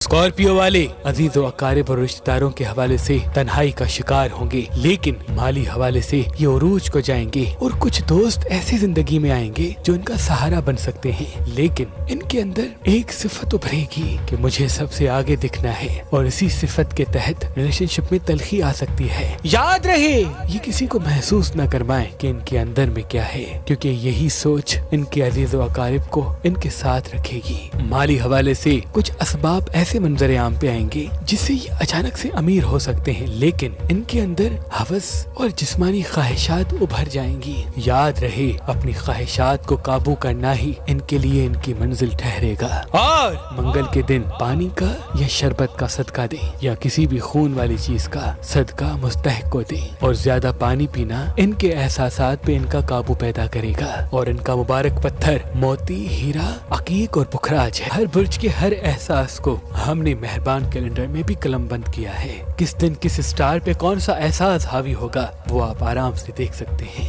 Scorpio वाले अजीज व अकारिब और रिश्तेदारों के हवाले से तन्हाई का शिकार होंगे, लेकिन माली हवाले से ये उरूज को जाएंगे। और कुछ दोस्त ऐसी जिंदगी में आएंगे जो इनका सहारा बन सकते हैं, लेकिन इनके अंदर एक सिफत उभरेगी कि मुझे सबसे आगे दिखना है, और इसी सिफत के तहत रिलेशनशिप में तलखी आ सकती है। याद रहे, ये किसी को महसूस न करवाएं कि इनके अंदर में क्या है, क्योंकि यही सोच इनके अजीज व अकारिब को इनके साथ रखेगी। माली हवाले से कुछ असबाब ऐसे मंजर आम पे आएंगे जिससे ये अचानक से अमीर हो सकते हैं, लेकिन इनके अंदर हवस और जिस्मानी ख्वाहिशात उभर जाएंगी। याद रहे, अपनी ख्वाहिशात को काबू करना ही इनके लिए इनकी मंजिल ठहरेगा। और मंगल के दिन पानी का या शरबत का सदका दें, या किसी भी खून वाली चीज का सदका मुस्तहिक को दें। और ज्यादा पानी पीना इनके एहसासात पे इनका काबू पैदा करेगा। और इनका मुबारक पत्थर मोती, हीरा, अकीक और पुखराज है। हर बुर्ज के हर एहसास को हमने मेहरबान कैलेंडर में भी कलमबंद किया है। किस दिन किस स्टार पे कौन सा एहसास हावी होगा वो आप आराम से देख सकते हैं।